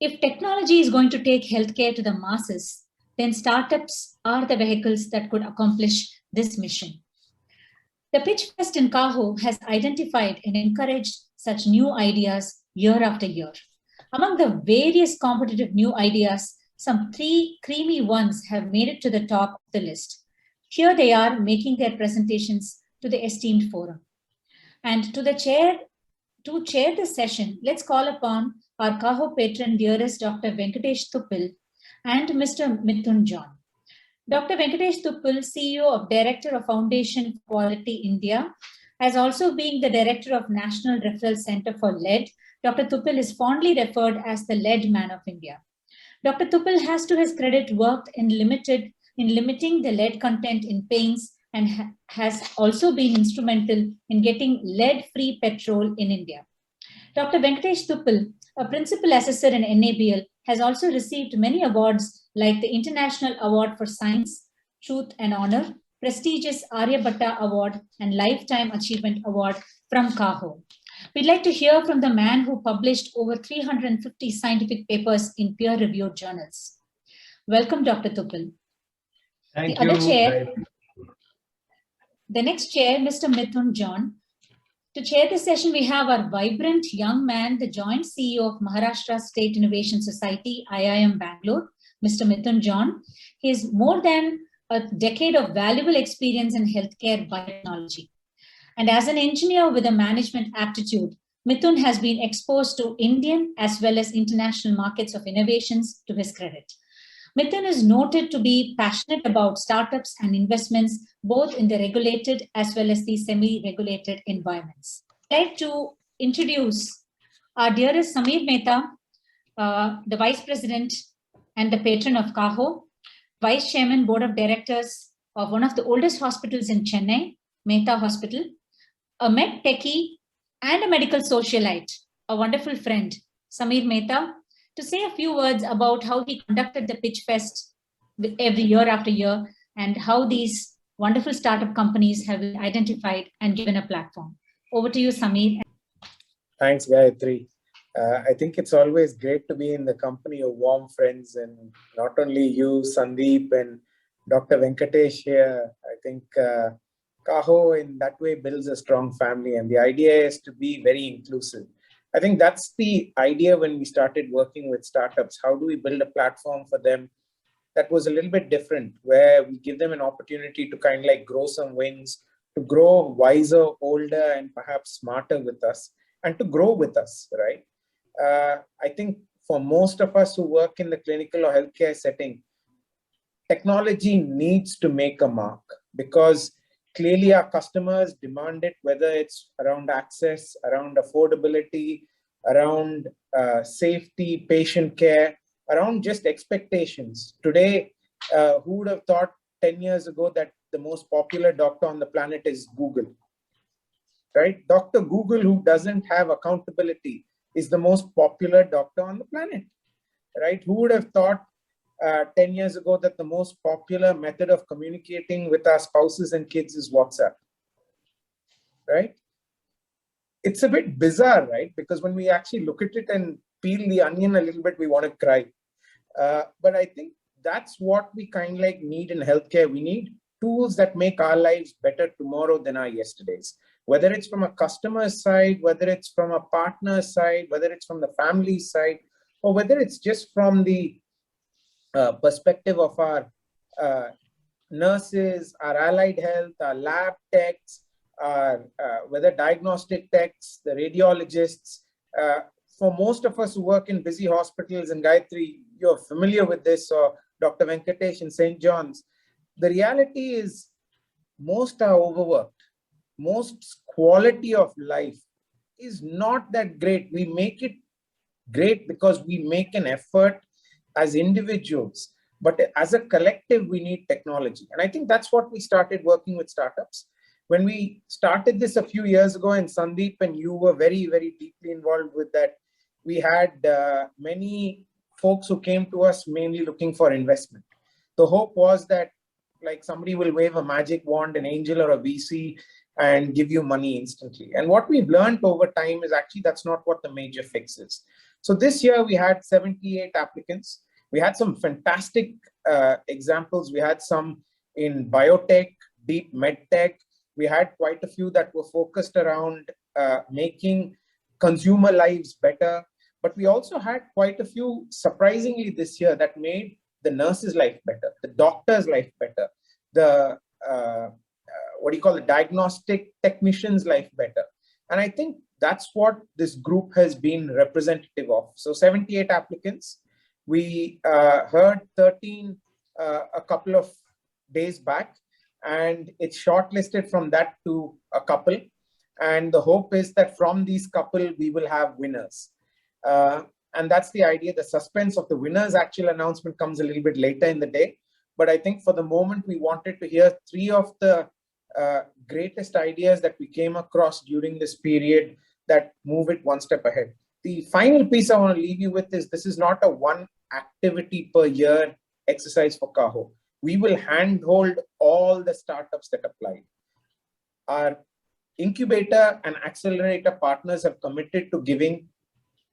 If technology is going to take healthcare to the masses, then startups are the vehicles that could accomplish this mission. The Pitch Fest in Kaho has identified and encouraged such new ideas year after year. Among the various competitive new ideas, some 3 creamy ones have made it to the top of the list. Here they are making their presentations to the esteemed forum. And to chair this session, let's call upon our Kaho patron dearest Dr. Venkatesh Thuppil and Mr. Mithun John. Dr. Venkatesh Thuppil, CEO of Director of Foundation for Quality India, as also being the Director of National Referral Center for Lead, Dr. Thuppil is fondly referred as the Lead Man of India. Dr. Thuppil has to his credit worked in limiting the lead content in paints and has also been instrumental in getting lead-free petrol in India. Dr. Venkatesh Thuppil, a principal assessor in NABL, has also received many awards like the International Award for Science, Truth and Honor, prestigious Aryabhatta Award, and Lifetime Achievement Award from Kaho. We'd like to hear from the man who published over 350 scientific papers in peer-reviewed journals. Welcome, Dr. Thuppil. Thank you. The next chair, Mr. Mithun John. To chair this session, we have our vibrant young man, the joint CEO of Maharashtra State Innovation Society, IIM Bangalore, Mr. Mithun John. He has more than a decade of valuable experience in healthcare biotechnology. And as an engineer with a management aptitude, Mithun has been exposed to Indian as well as international markets of innovations to his credit. Mithun is noted to be passionate about startups and investments, both in the regulated as well as the semi-regulated environments. I'd like to introduce our dearest Sameer Mehta, the Vice President and the patron of Kaho, Vice Chairman, Board of Directors of one of the oldest hospitals in Chennai, Mehta Hospital, a med techie and a medical socialite, a wonderful friend, Sameer Mehta, to say a few words about how he conducted the Pitch Fest every year after year and how these wonderful startup companies have been identified and given a platform. Over to you, Sameer. Thanks, Gayatri. I think it's always great to be in the company of warm friends, and not only you, Sandeep, and Dr. Venkatesh here. I think Kaho in that way builds a strong family, and the idea is to be very inclusive. I think that's the idea when we started working with startups. How do we build a platform for them that was a little bit different, where we give them an opportunity to kind of like grow some wings, to grow wiser, older, and perhaps smarter with us, and to grow with us, right? I think for most of us who work in the clinical or healthcare setting, technology needs to make a mark, because clearly our customers demand it, whether it's around access, around affordability, around safety, patient care, around just expectations. Today, who would have thought 10 years ago that the most popular doctor on the planet is Google, right? Dr. Google, who doesn't have accountability, is the most popular doctor on the planet, right? Who would have thought 10 years ago that the most popular method of communicating with our spouses and kids is WhatsApp, right? It's a bit bizarre, right? Because when we actually look at it and peel the onion a little bit, we want to cry. But I think that's what we kind of like need in healthcare. We need tools that make our lives better tomorrow than our yesterdays. Whether it's from a customer side, whether it's from a partner side, whether it's from the family side, or whether it's just from the perspective of our nurses, our allied health, our lab techs, our whether diagnostic techs, the radiologists. For most of us who work in busy hospitals, and Gayatri, you're familiar with this, or Dr. Venkatesh in St. John's, the reality is most are overworked. Most quality of life is not that great. We make it great because we make an effort as individuals, but as a collective, we need technology. And I think that's what we started working with startups. When we started this a few years ago, and Sandeep and you were very, very deeply involved with that, we had many folks who came to us mainly looking for investment. The hope was that like somebody will wave a magic wand, an angel or a VC and give you money instantly. And what we've learned over time is actually that's not what the major fix is. So this year we had 78 applicants. We had some fantastic examples. We had some in biotech, deep medtech. We had quite a few that were focused around making consumer lives better. But we also had quite a few, surprisingly, this year that made the nurse's life better, the doctor's life better, the the diagnostic technician's life better. And I think that's what this group has been representative of. So 78 applicants. We heard 13 a couple of days back, and it's shortlisted from that to a couple. And the hope is that from these couple, we will have winners. And that's the idea. The suspense of the winner's actual announcement comes a little bit later in the day. But I think for the moment, we wanted to hear three of the greatest ideas that we came across during this period that move it one step ahead. The final piece I want to leave you with is this is not a one activity per year exercise for Kaho. We will handhold all the startups that apply. Our incubator and accelerator partners have committed to giving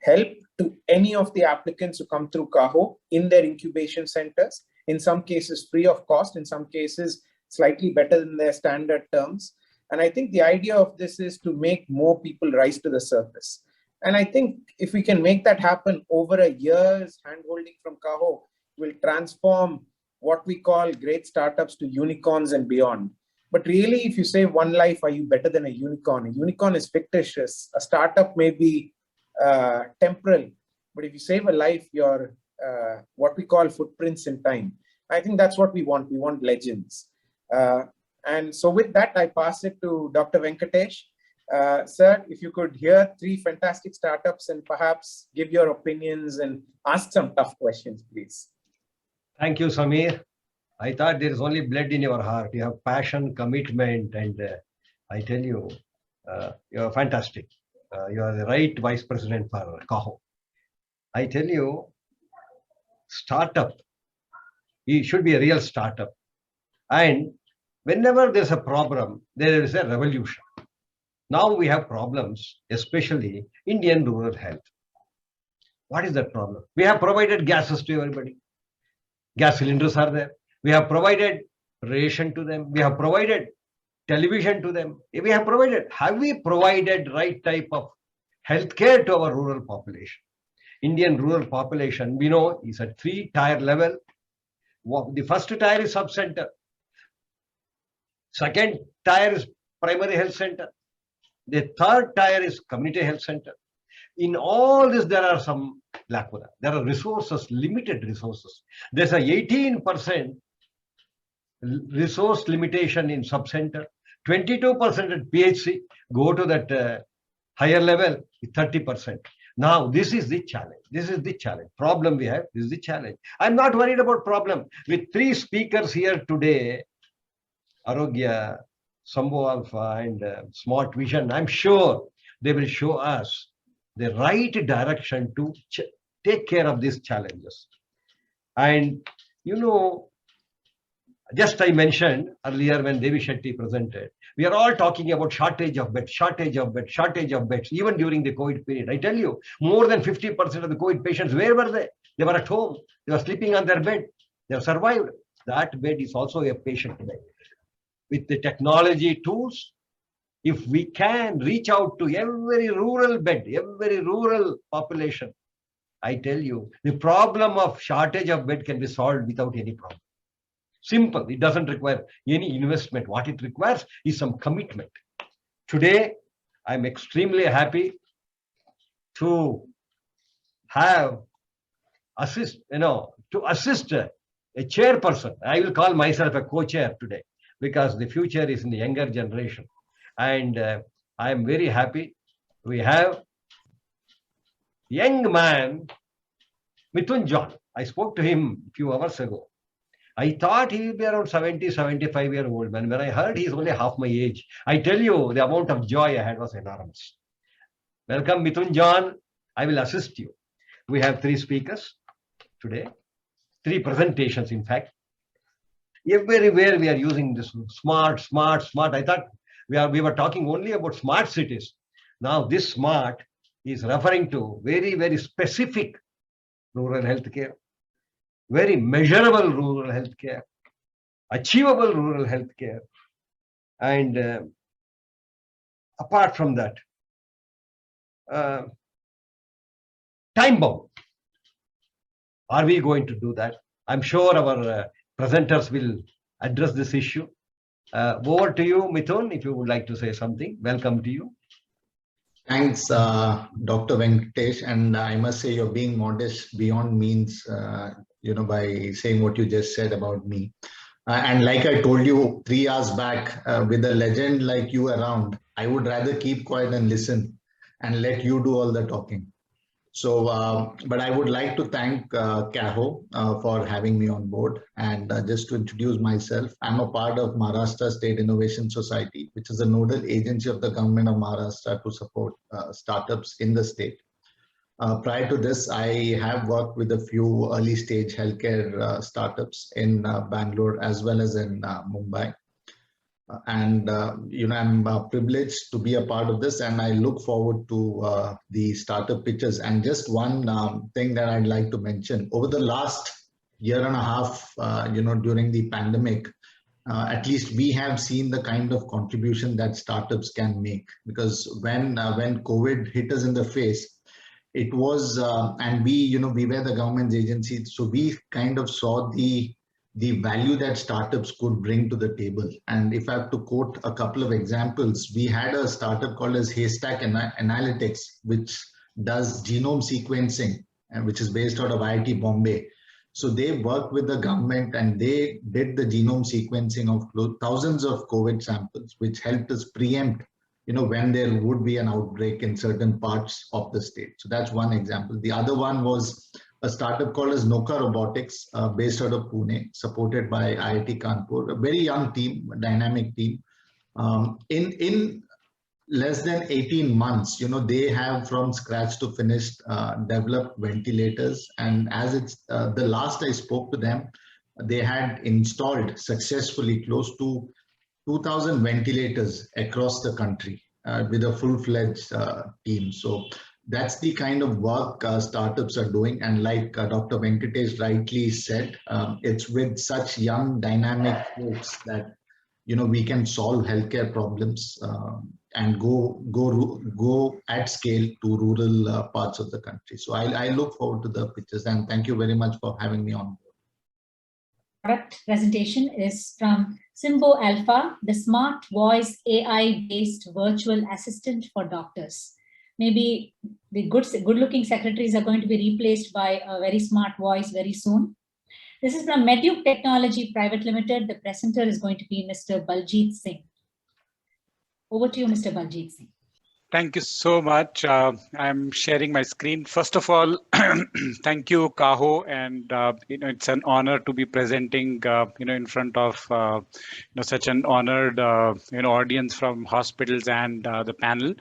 help to any of the applicants who come through Kaho in their incubation centers, in some cases free of cost, in some cases slightly better than their standard terms. And I think the idea of this is to make more people rise to the surface. And I think if we can make that happen over a year's handholding from Kaho, will transform what we call great startups to unicorns and beyond. But really, if you save one life, are you better than a unicorn? A unicorn is fictitious. A startup may be temporal. But if you save a life, you're what we call footprints in time. I think that's what we want. We want legends. And so with that, I pass it to Dr. Venkatesh. Sir, if you could hear three fantastic startups and perhaps give your opinions and ask some tough questions, please. Thank you, Samir. I thought there is only blood in your heart. You have passion, commitment, and I tell you, you are fantastic. You are the right vice president for Kaho. I tell you, startup, it should be a real startup. And whenever there's a problem, there is a revolution. Now we have problems, especially Indian rural health. What is that problem? We have provided gases to everybody. Gas cylinders are there. We have provided ration to them. We have provided television to them. Have we provided right type of healthcare to our rural population? Indian rural population, we know, is at 3-tier level. The first tier is sub-center. Second tier is primary health center. The third tier is community health center. In all this, there are some lacuna. There are resources, limited resources. There's a 18% resource limitation in sub-center, 22% at PHC, go to that higher level, 30%. Now, this is the challenge. This is the challenge. Problem we have, this is the challenge. I'm not worried about problem. With three speakers here today, Arogya, Sambhu Alpha, and Smart Vision, I'm sure they will show us the right direction to take care of these challenges. And, you know, just I mentioned earlier when Devi Shetty presented, we are all talking about shortage of beds, even during the COVID period. I tell you, more than 50% of the COVID patients, where were they? They were at home. They were sleeping on their bed. They have survived. That bed is also a patient bed. With the technology tools, if we can reach out to every rural bed, every rural population, I tell you, the problem of shortage of bed can be solved without any problem. Simple. It doesn't require any investment. What it requires is some commitment. Today, I'm extremely happy to have assist a chairperson. I will call myself a co-chair today because the future is in the younger generation. And I am very happy. We have young man, Mithun John. I spoke to him a few hours ago. I thought he would be around 70, 75-year-old man. When I heard he's only half my age, I tell you, the amount of joy I had was enormous. Welcome, Mithun John. I will assist you. We have three speakers today, three presentations, in fact. Everywhere we are using this smart. I thought We were talking only about smart cities. Now this smart is referring to very, very specific rural healthcare, very measurable rural healthcare, achievable rural healthcare, and apart from that, time bound. Are we going to do that? I'm sure our presenters will address this issue. Over to you, Mithun, if you would like to say something. Welcome to you. Thanks, Dr. Venkatesh. And I must say you're being modest beyond means, by saying what you just said about me. And like I told you 3 hours back, with a legend like you around, I would rather keep quiet and listen and let you do all the talking. So, but I would like to thank CAHO for having me on board. And just to introduce myself, I'm a part of Maharashtra State Innovation Society, which is a nodal agency of the government of Maharashtra to support startups in the state. Prior to this, I have worked with a few early stage healthcare startups in Bangalore as well as in Mumbai. And I'm privileged to be a part of this, and I look forward to the startup pitches. And just one thing that I'd like to mention: over the last year and a half, during the pandemic, at least we have seen the kind of contribution that startups can make. Because when COVID hit us in the face, it was, and we were the government's agency, so we kind of saw the value that startups could bring to the table. And if I have to quote a couple of examples, we had a startup called as Haystack Analytics, which does genome sequencing, and which is based out of IIT Bombay. So they worked with the government and they did the genome sequencing of thousands of COVID samples, which helped us preempt, when there would be an outbreak in certain parts of the state. So that's one example. The other one was a startup called as Noka Robotics, based out of Pune, supported by IIT Kanpur, a very young team, a dynamic team. In less than 18 months, they have from scratch to finished developed ventilators. And as it's the last I spoke to them, they had installed successfully close to 2,000 ventilators across the country with a full-fledged team. So that's the kind of work startups are doing. And like Dr. Venkatesh rightly said, it's with such young, dynamic folks that, we can solve healthcare problems and go at scale to rural parts of the country. So I look forward to the pictures, and thank you very much for having me on board. Product presentation is from Symbo Alpha, the smart voice AI-based virtual assistant for doctors. Maybe the good-looking secretaries are going to be replaced by a very smart voice very soon. This is from Medyuk Technology Private Limited. The presenter is going to be Mr. Baljit Singh. Over to you, Mr. Baljit Singh. Thank you so much. I'm sharing my screen. First of all, thank you, CAHO, and it's an honor to be presenting, in front of such an honored audience from hospitals and the panel.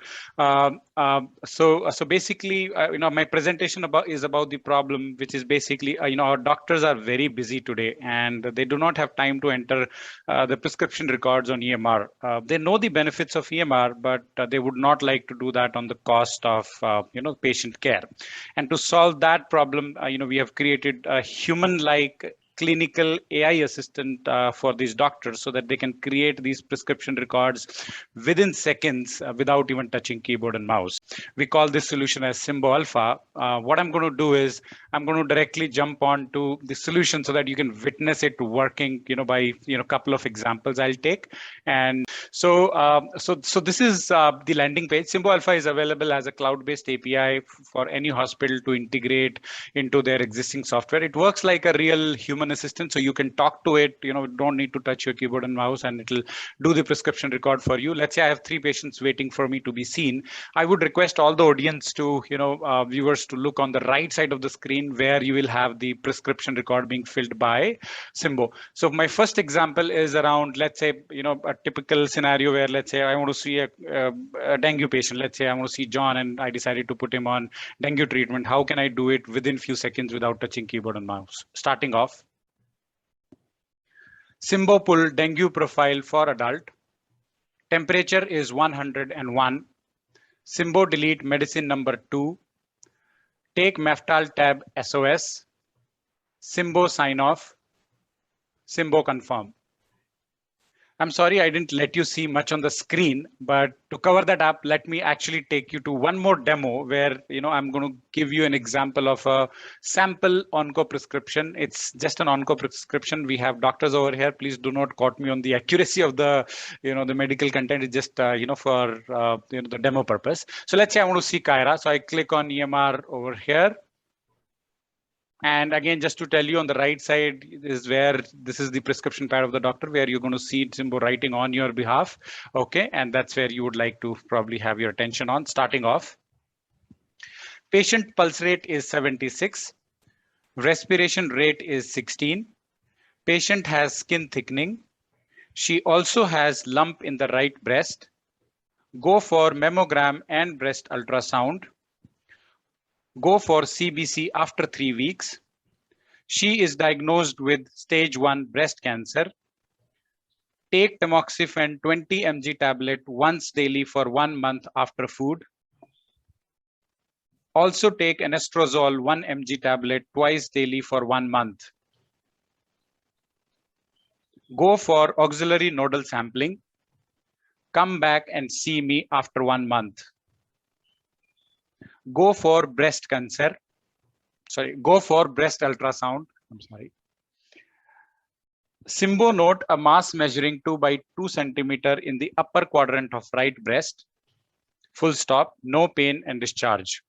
So basically, my presentation is about the problem, which is basically, our doctors are very busy today, and they do not have time to enter the prescription records on EMR. They know the benefits of EMR, but they would not like to do that on the cost of patient care. And to solve that problem, we have created a human-like clinical AI assistant for these doctors, so that they can create these prescription records within seconds without even touching keyboard and mouse. We call this solution as Symbo Alpha. What I'm going to do is I'm going to directly jump on to the solution so that you can witness it working, by a couple of examples I'll take. And so this is the landing page. Symbo Alpha is available as a cloud-based API for any hospital to integrate into their existing software. It works like a real human assistant, so you can talk to it. Don't need to touch your keyboard and mouse, and it'll do the prescription record for you. Let's say I have 3 patients waiting for me to be seen. I would request all the audience to, viewers, to look on the right side of the screen where you will have the prescription record being filled by Symbo. So my first example is around, let's say, a typical scenario where, let's say, I want to see a dengue patient. Let's say I want to see John, and I decided to put him on dengue treatment. How can I do it within few seconds without touching keyboard and mouse? Starting off, Symbo pull dengue profile for adult. Temperature is 101. Simbo delete medicine number 2. Take Meftal tab SOS. Simbo sign off. Simbo confirm. I'm sorry I didn't let you see much on the screen, but to cover that up, let me actually take you to one more demo where I'm going to give you an example of a sample onco prescription. It's just an onco prescription. We have doctors over here. Please do not quote me on the accuracy of the the medical content. It's just for the demo purpose. So let's say I want to see Kyra. So I click on EMR over here. And again, just to tell you, on the right side is where this is the prescription pad of the doctor, where you're going to see Simbo writing on your behalf. Okay, and that's where you would like to probably have your attention on. Starting off, patient pulse rate is 76. Respiration rate is 16. Patient has skin thickening. She also has lump in the right breast. Go for mammogram and breast ultrasound. Go for CBC after 3 weeks. She is diagnosed with stage 1 breast cancer. Take tamoxifen 20 mg tablet once daily for 1 month after food. Also take anastrozole 1 mg tablet twice daily for 1 month. Go for auxiliary nodal sampling. Come back and see me after 1 month. Go for breast cancer. Go for breast ultrasound. I'm sorry. Simbo note a mass measuring 2 by 2 centimeter in the upper quadrant of right breast. Full stop. No pain and discharge.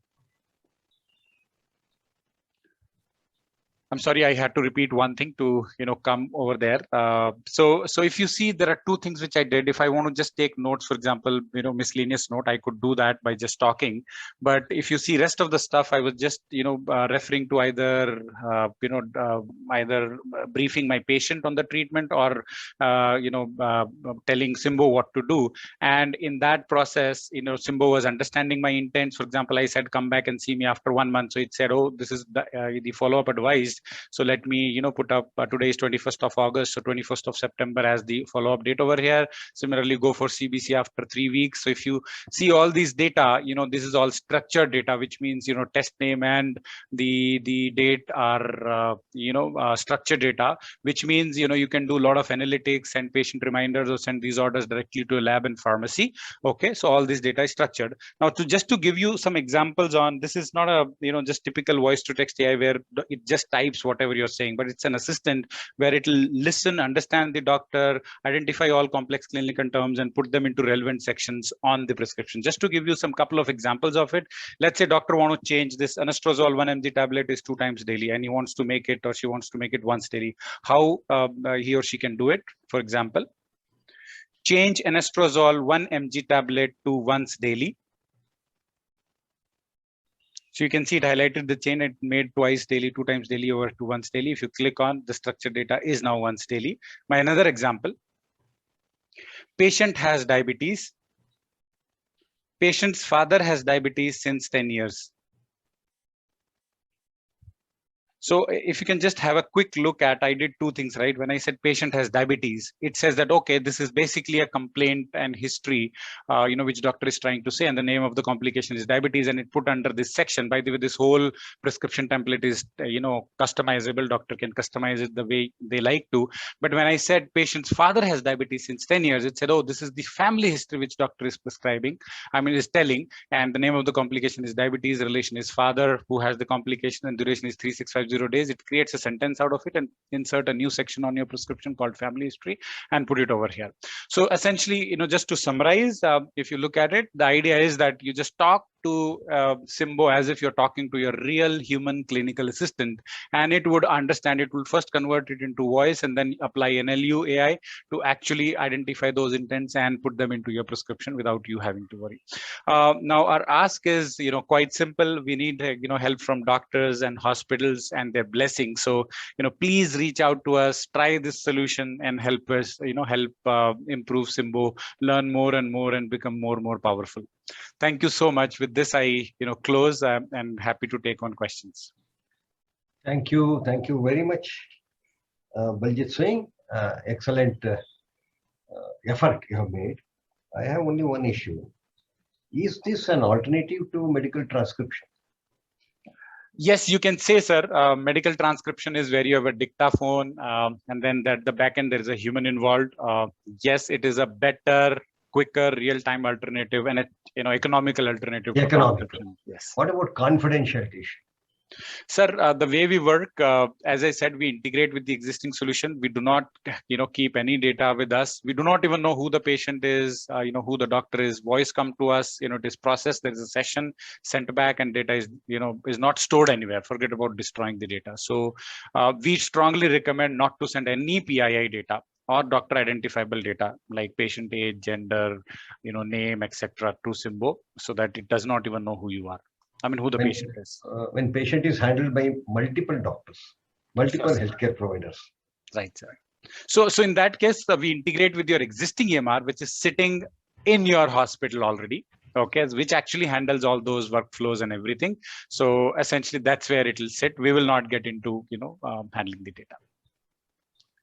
I'm sorry, I had to repeat one thing to come over there. So if you see, there are 2 things which I did. If I want to just take notes, for example, miscellaneous note, I could do that by just talking. But if you see rest of the stuff, I was just referring to either either briefing my patient on the treatment or telling Simbo what to do. And in that process, Simbo was understanding my intents. For example, I said, come back and see me after 1 month. So it said, oh, this is the follow-up advice. So let me, put up today is 21st of August, so 21st of September as the follow-up date over here. Similarly, go for CBC after 3 weeks. So if you see all these data, this is all structured data, which means, test name and the date are, structured data, which means, you can do a lot of analytics, send patient reminders or send these orders directly to a lab and pharmacy. Okay, so all this data is structured. Now, just to give you some examples on, this is not a, just typical voice to text AI where it just types whatever you're saying, but it's an assistant where it'll listen, understand the doctor, identify all complex clinical terms and put them into relevant sections on the prescription. Just to give you some couple of examples of it, let's say doctor want to change this anastrozole 1 mg tablet is 2 times daily and he wants to make it, or she wants to make it once daily. How he or she can do it? For example, change anastrozole 1 mg tablet to once daily. So you can see it highlighted the chain, it made twice daily, 2 times daily over to once daily. If you click on, the structured data is now once daily. My another example, patient has diabetes. Patient's father has diabetes since 10 years. So if you can just have a quick look at, I did 2 things, right? When I said patient has diabetes, it says that, okay, this is basically a complaint and history, which doctor is trying to say, and the name of the complication is diabetes, and it put under this section. By the way, this whole prescription template is, customizable. Doctor can customize it the way they like to. But when I said patient's father has diabetes since 10 years, it said, oh, this is the family history which doctor is prescribing. Is telling, and the name of the complication is diabetes, relation is father who has the complication, and duration is 3650 days. It creates a sentence out of it and insert a new section on your prescription called family history and put it over here. So essentially, just to summarize, if you look at it, the idea is that you just talk to Simbo as if you're talking to your real human clinical assistant, and it would understand. It will first convert it into voice and then apply NLU AI to actually identify those intents and put them into your prescription without you having to worry. Now our ask is, quite simple. We need, help from doctors and hospitals and their blessing. So, please reach out to us, try this solution and help us, help improve Simbo, learn more and more and become more and more powerful. Thank you so much. With this, I close and happy to take on questions. Thank you very much, Baljit Singh. Excellent effort you have made. I have only one issue. Is this an alternative to medical transcription? Yes, you can say, sir. Medical transcription is where you have a dictaphone, and then at the back end there is a human involved. Yes, it is a better, quicker, real-time alternative and a economical alternative. Economical. Yes. What about confidentiality issue? Sir, the way we work, as I said, we integrate with the existing solution. We do not, keep any data with us. We do not even know who the patient is, who the doctor is. Voice come to us, it is processed. There is a session sent back, and data is not stored anywhere. Forget about destroying the data. So we strongly recommend not to send any PII data or doctor identifiable data like patient age, gender, name, etc. to Symbo, so that it does not even know who you are. I mean, who the patient is. When patient is handled by multiple doctors, multiple healthcare providers. Right, sir. So in that case, we integrate with your existing EMR, which is sitting in your hospital already, okay, which actually handles all those workflows and everything. So essentially, that's where it will sit. We will not get into, handling the data.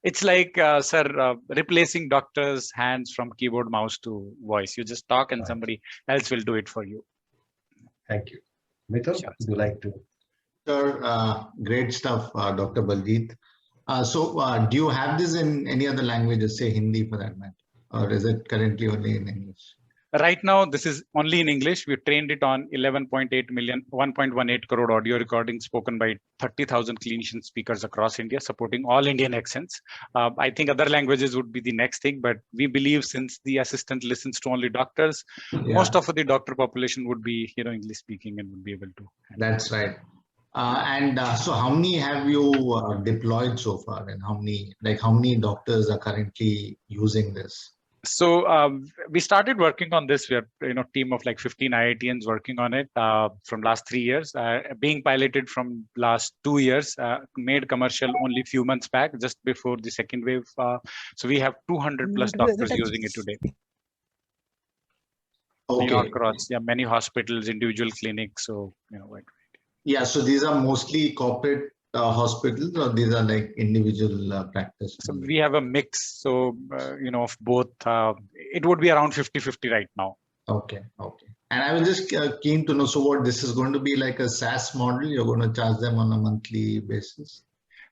It's like, sir, replacing doctors' hands from keyboard, mouse to voice. You just talk and somebody else will do it for you. Thank you. Mithun, Sure. would you like to? Sir, great stuff, Dr. Baljit. So do you have this in any other languages, say Hindi for that matter, or is it currently only in English? Right now, this is only in English. We trained it on 11.8 million, 1.18 crore audio recordings spoken by 30,000 clinician speakers across India, supporting all Indian accents. I think other languages would be the next thing, but we believe since the assistant listens to only doctors, most of the doctor population would be, English speaking and would be able to. That's right. So how many have you deployed so far, and how many doctors are currently using this? So we started working on this. We are, team of like 15 IITians working on it from last 3 years, being piloted from last 2 years, made commercial only few months back, just before the second wave. So we have 200 plus doctors using it today. Okay. Across many hospitals, individual clinics. So, Yeah, so these are mostly corporate hospitals, or these are like individual practices? So we have a mix. So, of both. It would be around 50-50 right now. Okay. And I was just keen to know, so what this is going to be like a SaaS model? You're going to charge them on a monthly basis?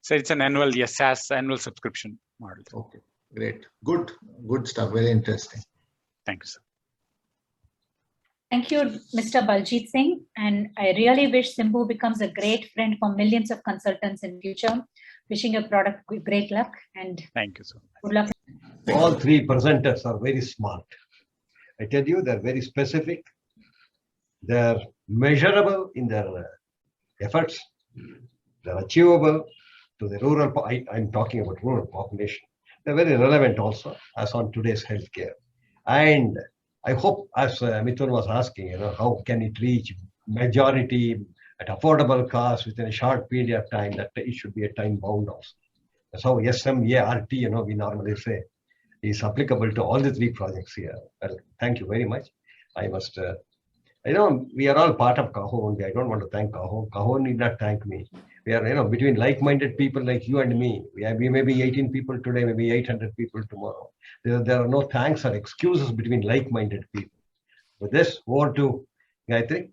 So it's an annual, SaaS annual subscription model. Okay, great. Good stuff. Very interesting. Thank you, sir. Thank you, Mr. Baljit Singh. And I really wish Symbo becomes a great friend for millions of consultants in future. Wishing your product great luck and thank you, sir. Good luck. All three presenters are very smart. I tell you, they're very specific. They're measurable in their efforts. They're achievable to the rural. I'm talking about rural population. They're very relevant also as on today's healthcare. And I hope, as Mithun was asking, how can it reach majority at affordable cost within a short period of time, that it should be a time bound also. That's how SMART, we normally say, is applicable to all the three projects here. Well, thank you very much. I must, we are all part of Kaho only. I don't want to thank Kaho. Kaho need not thank me. We are, between like-minded people like you and me. We may be 18 people today, maybe 800 people tomorrow. There are no thanks or excuses between like-minded people. With this, over to Gayatri.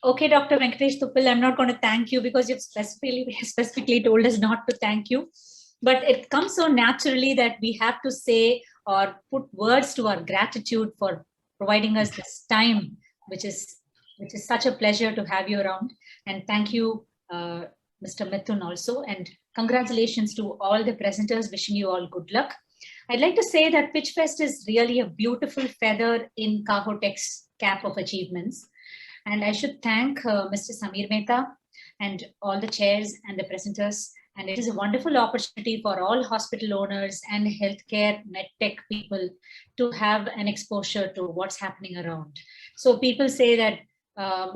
Okay, Dr. Venkatesh Tuppil, I'm not going to thank you because you've specifically told us not to thank you. But it comes so naturally that we have to say or put words to our gratitude for providing us this time, which is such a pleasure to have you around. And thank you, Mr. Mithun also. And congratulations to all the presenters, wishing you all good luck. I'd like to say that PitchFest is really a beautiful feather in Kaho Tech's cap of achievements. And I should thank Mr. Samir Mehta and all the chairs and the presenters. And it is a wonderful opportunity for all hospital owners and healthcare medtech people to have an exposure to what's happening around. So people say that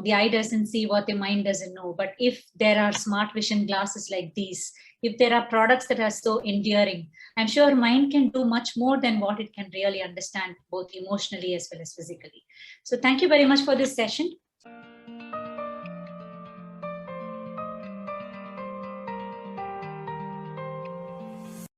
the eye doesn't see what the mind doesn't know. But if there are smart vision glasses like these, if there are products that are so endearing, I'm sure mind can do much more than what it can really understand, both emotionally as well as physically. So thank you very much for this session.